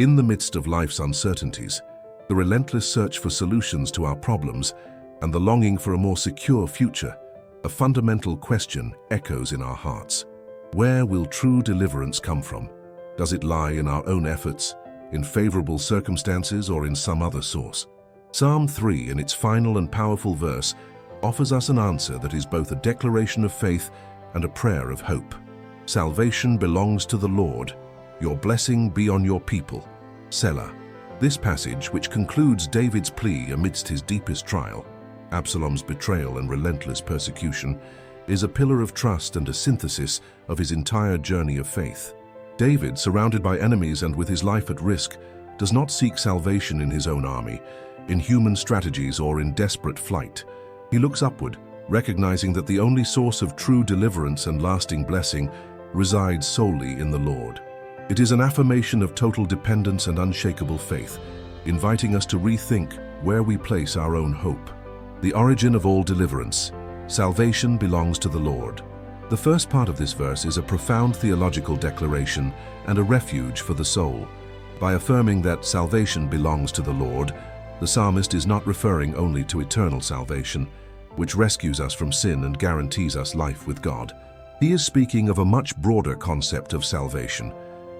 In the midst of life's uncertainties, the relentless search for solutions to our problems, and the longing for a more secure future, a fundamental question echoes in our hearts. Where will true deliverance come from? Does it lie in our own efforts, in favorable circumstances, or in some other source? Psalm 3, in its final and powerful verse, offers us an answer that is both a declaration of faith and a prayer of hope. Salvation belongs to the Lord. Your blessing be on your people. Selah. This passage, which concludes David's plea amidst his deepest trial, Absalom's betrayal and relentless persecution, is a pillar of trust and a synthesis of his entire journey of faith. David, surrounded by enemies and with his life at risk, does not seek salvation in his own army, in human strategies, or in desperate flight. He looks upward, recognizing that the only source of true deliverance and lasting blessing resides solely in the Lord. It is an affirmation of total dependence and unshakable faith, inviting us to rethink where we place our own hope. The origin of all deliverance. Salvation belongs to the Lord. The first part of this verse is a profound theological declaration and a refuge for the soul. By affirming that salvation belongs to the Lord, the psalmist is not referring only to eternal salvation, which rescues us from sin and guarantees us life with God. He is speaking of a much broader concept of salvation,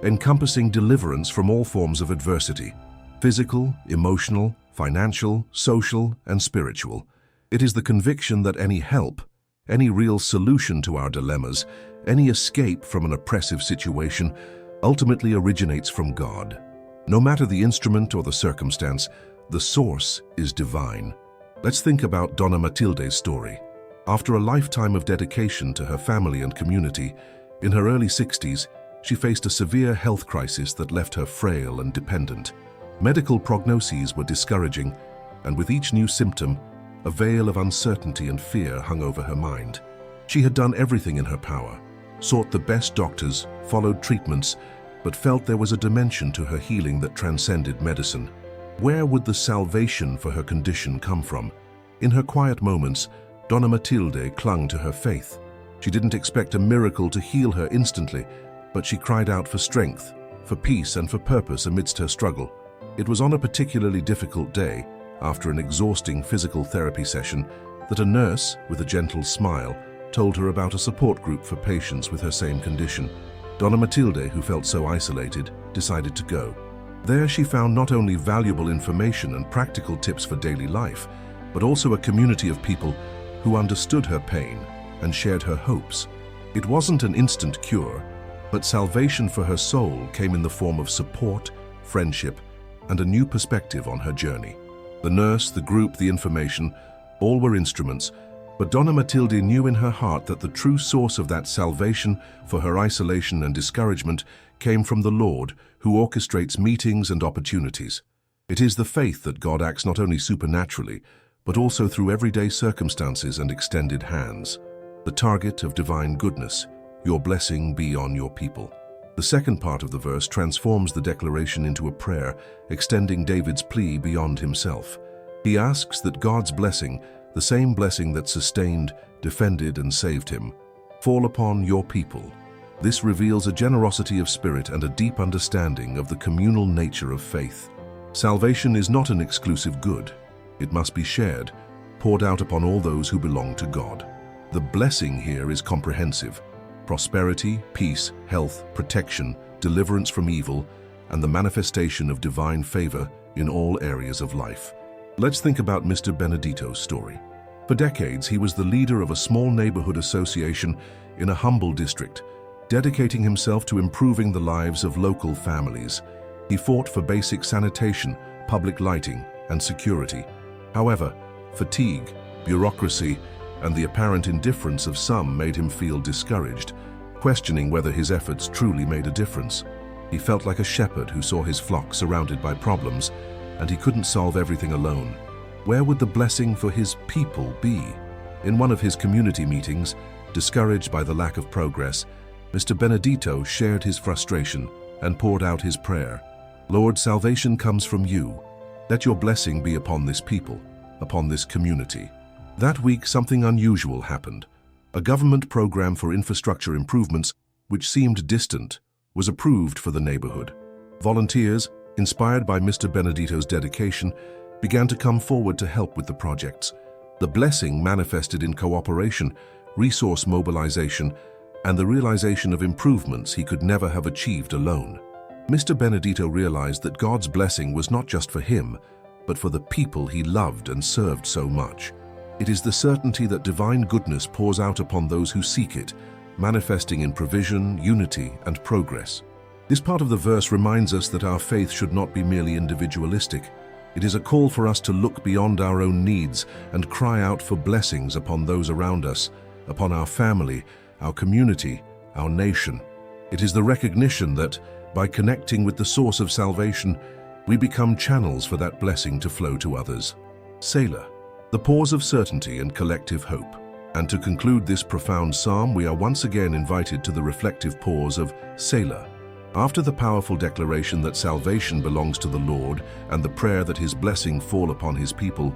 encompassing deliverance from all forms of adversity: physical, emotional, financial, social, and spiritual. It is the conviction that any help, any real solution to our dilemmas, any escape from an oppressive situation, ultimately originates from God. No matter the instrument or the circumstance, the source is divine. Let's think about Donna Matilde's story. After a lifetime of dedication to her family and community, in her early 60s, she faced a severe health crisis that left her frail and dependent. Medical prognoses were discouraging, and with each new symptom, a veil of uncertainty and fear hung over her mind. She had done everything in her power, sought the best doctors, followed treatments, but felt there was a dimension to her healing that transcended medicine. Where would the salvation for her condition come from? In her quiet moments, Donna Matilde clung to her faith. She didn't expect a miracle to heal her instantly, but she cried out for strength, for peace, and for purpose amidst her struggle. It was on a particularly difficult day, after an exhausting physical therapy session, that a nurse, with a gentle smile, told her about a support group for patients with her same condition. Donna Matilde, who felt so isolated, decided to go. There she found not only valuable information and practical tips for daily life, but also a community of people who understood her pain and shared her hopes. It wasn't an instant cure, but salvation for her soul came in the form of support, friendship, and a new perspective on her journey. The nurse, the group, the information, all were instruments, but Donna Matilde knew in her heart that the true source of that salvation for her isolation and discouragement came from the Lord, who orchestrates meetings and opportunities. It is the faith that God acts not only supernaturally, but also through everyday circumstances and extended hands. The target of divine goodness. Your blessing be on your people. The second part of the verse transforms the declaration into a prayer, extending David's plea beyond himself. He asks that God's blessing, the same blessing that sustained, defended, and saved him, fall upon your people. This reveals a generosity of spirit and a deep understanding of the communal nature of faith. Salvation is not an exclusive good. It must be shared, poured out upon all those who belong to God. The blessing here is comprehensive: prosperity, peace, health, protection, deliverance from evil, and the manifestation of divine favor in all areas of life. Let's think about Mr. Benedito's story. For decades, he was the leader of a small neighborhood association in a humble district, dedicating himself to improving the lives of local families. He fought for basic sanitation, public lighting, and security. However, fatigue, bureaucracy, and the apparent indifference of some made him feel discouraged, questioning whether his efforts truly made a difference. He felt like a shepherd who saw his flock surrounded by problems, and he couldn't solve everything alone. Where would the blessing for his people be? In one of his community meetings, discouraged by the lack of progress, Mr. Benedito shared his frustration and poured out his prayer. Lord, salvation comes from you. Let your blessing be upon this people, upon this community. That week, something unusual happened. A government program for infrastructure improvements, which seemed distant, was approved for the neighborhood. Volunteers, inspired by Mr. Benedito's dedication, began to come forward to help with the projects. The blessing manifested in cooperation, resource mobilization, and the realization of improvements he could never have achieved alone. Mr. Benedito realized that God's blessing was not just for him, but for the people he loved and served so much. It is the certainty that divine goodness pours out upon those who seek it, manifesting in provision, unity, and progress. This part of the verse reminds us that our faith should not be merely individualistic. It is a call for us to look beyond our own needs and cry out for blessings upon those around us, upon our family, our community, our nation. It is the recognition that, by connecting with the source of salvation, we become channels for that blessing to flow to others. Selah, the pause of certainty and collective hope. And to conclude this profound psalm, we are once again invited to the reflective pause of Selah. After the powerful declaration that salvation belongs to the Lord and the prayer that his blessing fall upon his people,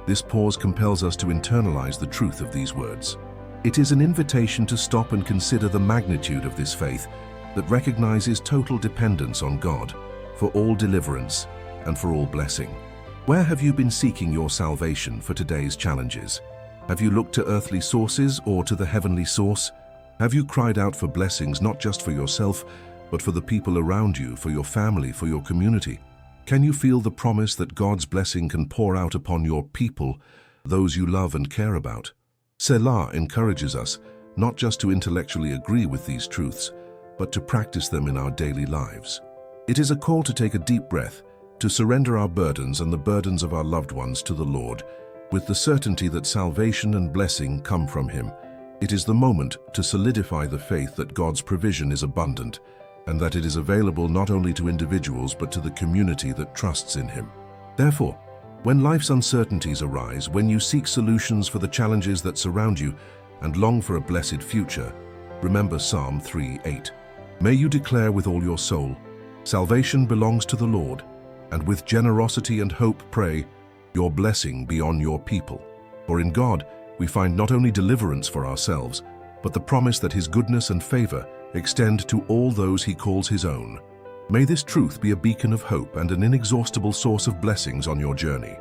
this pause compels us to internalize the truth of these words. It is an invitation to stop and consider the magnitude of this faith that recognizes total dependence on God for all deliverance and for all blessing. Where have you been seeking your salvation for today's challenges? Have you looked to earthly sources or to the heavenly source? Have you cried out for blessings not just for yourself, but for the people around you, for your family, for your community? Can you feel the promise that God's blessing can pour out upon your people, those you love and care about? Selah encourages us not just to intellectually agree with these truths, but to practice them in our daily lives. It is a call to take a deep breath, to surrender our burdens and the burdens of our loved ones to the Lord, with the certainty that salvation and blessing come from him. It is the moment to solidify the faith that God's provision is abundant, and that it is available not only to individuals but to the community that trusts in him. Therefore, when life's uncertainties arise, when you seek solutions for the challenges that surround you and long for a blessed future, remember Psalm 3:8. May you declare with all your soul, "Salvation belongs to the Lord," and with generosity and hope pray, "Your blessing be on your people." For in God, we find not only deliverance for ourselves, but the promise that his goodness and favor extend to all those he calls his own. May this truth be a beacon of hope and an inexhaustible source of blessings on your journey.